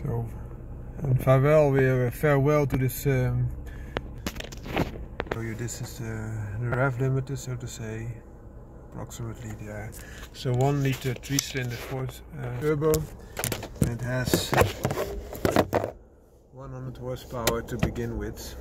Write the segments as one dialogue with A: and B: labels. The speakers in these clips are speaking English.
A: So, and farewell to this. This is the rev limiter, so to say, approximately there. So 1 liter 3-cylinder Ford turbo. It has 100 horsepower to begin with.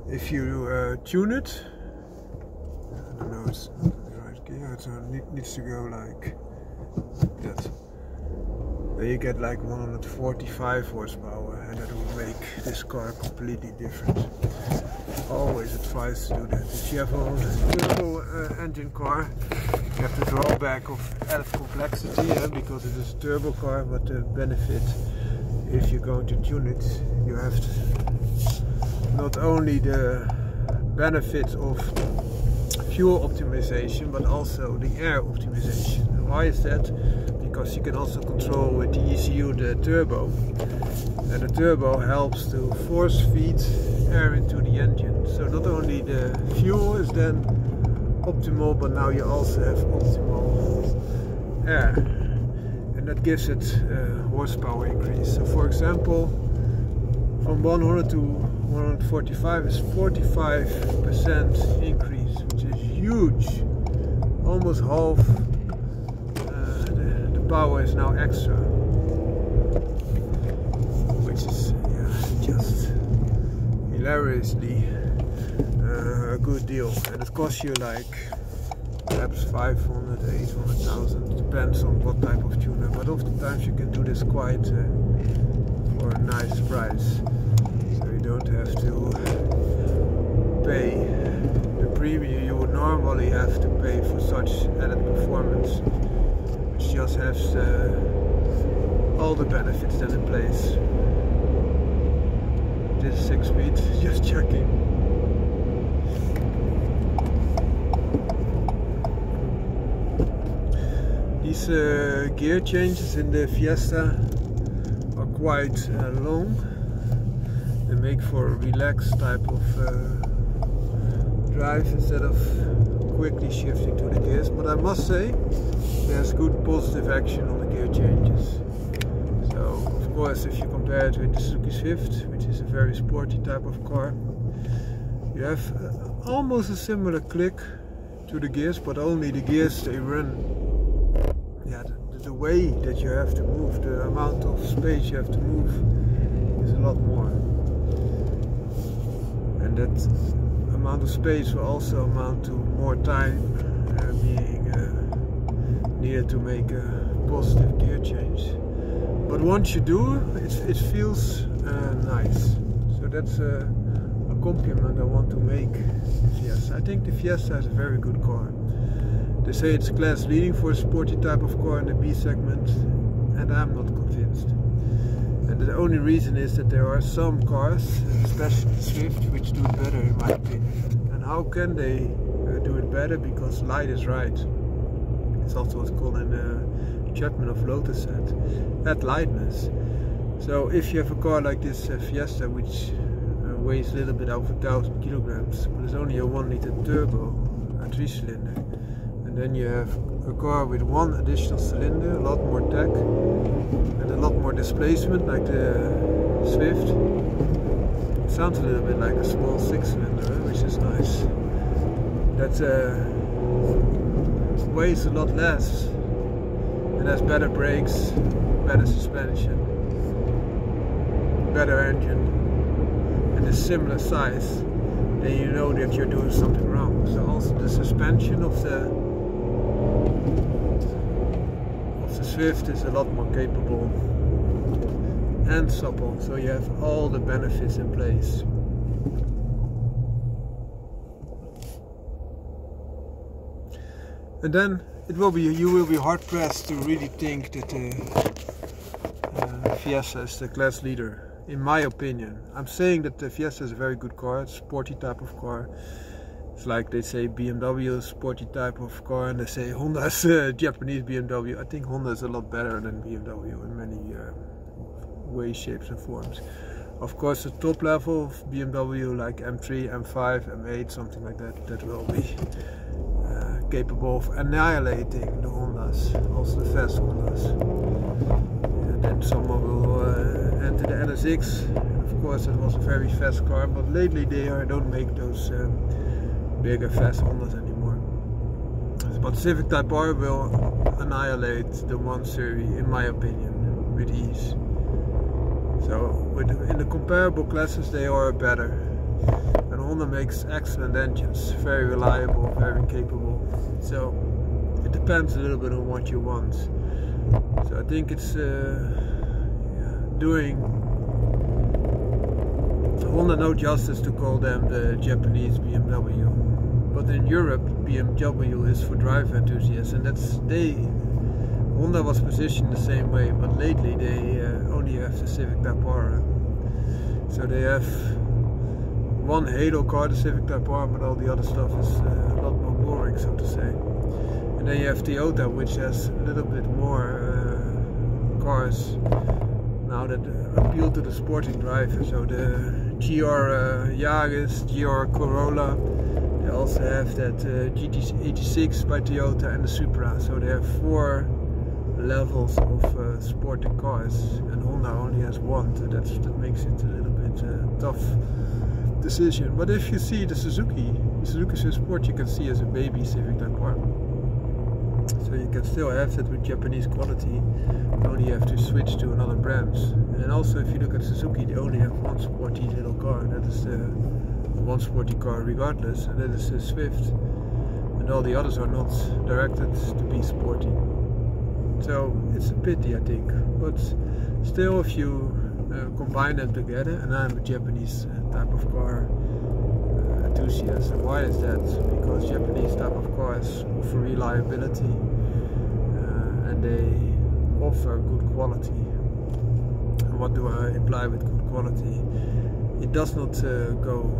A: If you tune it, I don't know, it's not the right gear, so it needs to go like that. Then you get like 145 horsepower, and that will make this car completely different. Always advise to do that. If you have a turbo engine car, you have the drawback of added complexity, because it is a turbo car, but the benefit, if you're going to tune it, you have to not only the benefits of fuel optimization, but also the air optimization. And why is that? Because you can also control with the ECU the turbo, and the turbo helps to force feed air into the engine. So not only the fuel is then optimal, but now you also have optimal air, and that gives it horsepower increase. So for example, from 100 to 145 is 45% increase, which is huge. Almost half the power is now extra, which is just hilariously a good deal. And it costs you like perhaps 500, 800,000, depends on what type of tuner, but oftentimes you can do this quite for a nice price, so you don't have to pay the premium you would normally have to pay for such added performance, which just has all the benefits then in place. This is 6 speed, just checking. These gear changes in the Fiesta are quite long. They make for a relaxed type of drive instead of quickly shifting to the gears. But I must say, there's good positive action on the gear changes. So, of course, if you compare it with the Suzuki Swift, which is a very sporty type of car, you have almost a similar click to the gears, but only the gears they run. Yeah, the way that you have to move, the amount of space you have to move is a lot more. And that amount of space will also amount to more time being needed to make a positive gear change. But once you do, it feels nice. So that's a compliment I want to make the Fiesta. I think the Fiesta is a very good car. They say it's class leading for a sporty type of car in the B segment, and I'm not convinced. And the only reason is that there are some cars, especially the Swift, which do it better in my opinion. And how can they do it better? Because light is right. It's also what's called in Chapman of Lotus at lightness. So if you have a car like this Fiesta, which weighs a little bit over 1,000 kilograms, but it's only a 1 liter turbo, a 3-cylinder, and then you have a car with 1 additional cylinder, a lot more tech, and a lot more displacement like the Swift. It sounds a little bit like a small 6-cylinder, which is nice. That weighs a lot less. It has better brakes, better suspension, better engine, and a similar size. Then you know that you're doing something wrong. So also the suspension of the Swift is a lot more capable and supple. So you have all the benefits in place. And then you will be hard pressed to really think that the Fiesta is the class leader, in my opinion. I'm saying that the Fiesta is a very good car, it's a sporty type of car. It's like they say BMW is a sporty type of car, and they say Honda is a Japanese BMW. I think Honda is a lot better than BMW in many ways, shapes and forms. Of course, the top level of BMW like M3, M5, M8, something like that, that will be capable of annihilating the Hondas, also the fast Hondas. And then someone will NSX. Of course, it was a very fast car, but lately they don't make those bigger fast Hondas anymore. But Civic Type R will annihilate the 1 Series, in my opinion, with ease. So in the comparable classes they are better. And Honda makes excellent engines, very reliable, very capable. So it depends a little bit on what you want. So I think it's doing Honda no justice to call them the Japanese BMW. But in Europe, BMW is for drive enthusiasts, and Honda was positioned the same way, but lately they only have the Civic Type R. So they have one halo car, the Civic Type R, but all the other stuff is a lot more boring, so to say. And then you have Toyota, which has a little bit more cars now that appeal to the sporting driver. So the GR Yaris, GR Corolla. They also have that GT86 by Toyota and the Supra. So they have 4 levels of sporting cars, and Honda only has 1. So that makes it a little bit tough decision. But if you see the Suzuki Swift Sport, you can see as a baby Civic Type R. So you can still have that with Japanese quality. You only have to switch to another brand. And also, if you look at Suzuki, they only have 1 sporty little car. That is the 1 sporty car regardless, and that is the Swift. And all the others are not directed to be sporty. So it's a pity, I think. But still, if you combine them together, and I'm a Japanese type of car enthusiast. And why is that? Because Japanese type of cars offer reliability and they offer good quality. And what do I imply with good quality? It does not go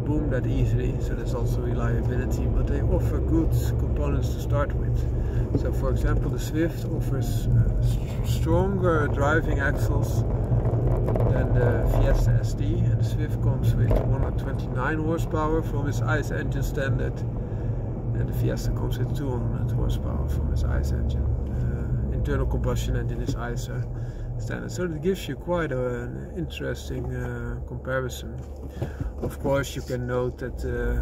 A: boom that easily, so there's also reliability, but they offer good components to start with. So for example, the Swift offers stronger driving axles than the Fiesta ST, and the Swift comes with 129 horsepower from its ICE engine standard, and the Fiesta comes with 200 horsepower from its ICE engine. Internal combustion engine is ICE standard, so it gives you quite an interesting comparison. Of course, you can note that the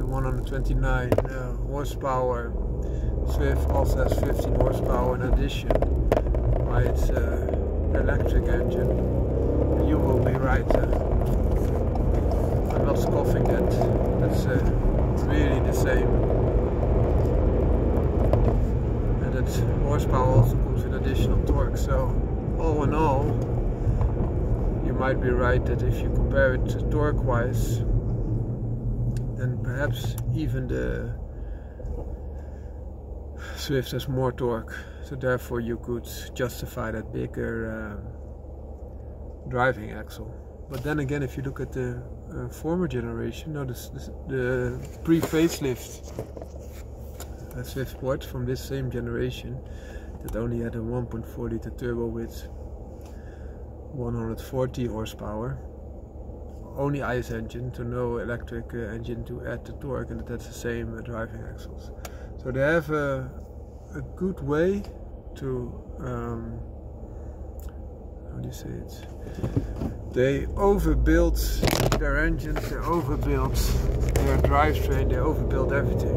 A: 129 horsepower Swift also has 15 horsepower in addition by its electric engine. And you will be right. I'm not scoffing that. That's really the same. And that horsepower also comes with additional torque. So all in all, you might be right that if you compare it torque-wise, then perhaps even the Swift has more torque, so therefore you could justify that bigger driving axle. But then again, if you look at the former generation, the pre-facelift Swift Sport from this same generation, that only had a 1.4 liter turbo with 140 horsepower, only ICE engine, so no electric engine to add the torque, and that's the same driving axles. So they have a good way to, how do you say it? They overbuilt their engines, they overbuilt their drivetrain, they overbuilt everything.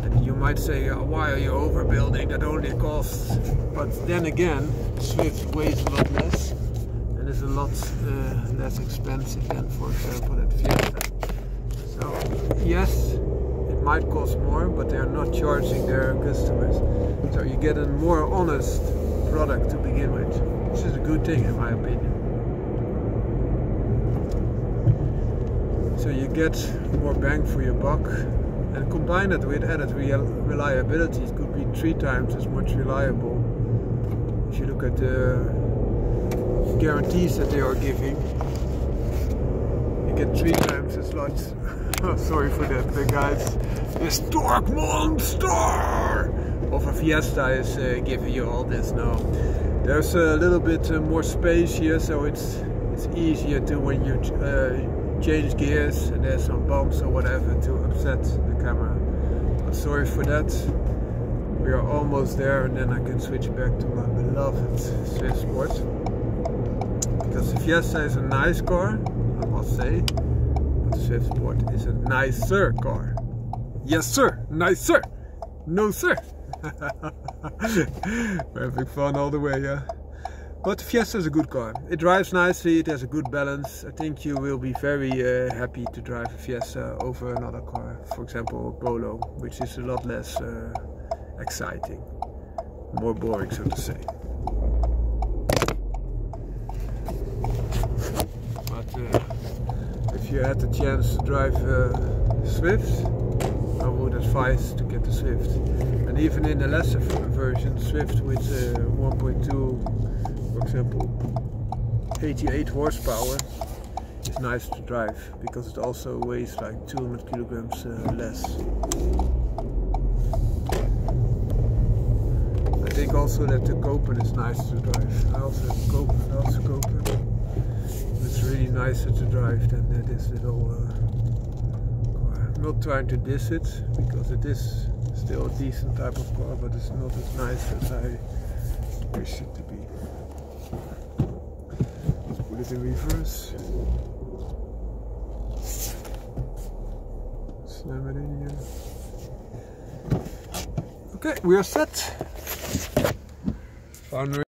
A: And you might say, oh, why are you overbuilding? That only costs. But then again, Swift weighs a lot less and is a lot less expensive than, for example, that Fiesta. So yes, it might cost more, but they are not charging their customers. So you get a more honest product to begin with, which is a good thing in my opinion. So you get more bang for your buck, and combine it with added reliability. It could be 3 times as much reliable. If you look at the guarantees that they are giving, you get 3 times as much. Oh, sorry for that, guys. This torque monster of a Fiesta is giving you all this now. There's a little bit more space here, so it's easier to, when you change gears and there's some bumps or whatever, to upset the camera. But sorry for that. We are almost there, and then I can switch back to my beloved Swift Sport. Because the Fiesta is a nice car, I must say, but the Swift Sport is a nicer car. Yes sir, nicer! No sir! We're having fun all the way, yeah. But the Fiesta is a good car. It drives nicely, it has a good balance. I think you will be very happy to drive a Fiesta over another car. For example, a Polo, which is a lot less exciting. More boring, so to say. But if you had the chance to drive Swift, I would advise to get the Swift. And even in the lesser version, Swift with 1.2, for example, 88 horsepower, is nice to drive because it also weighs like 200 kilograms less. I think also that the Copen is nice to drive. I also have Copen. It's really nicer to drive than this little car. I'm not trying to diss it because it is still a decent type of car, but it's not as nice as I wish it to be. Let's put it in reverse. Slam it in here. Okay, we are set. Found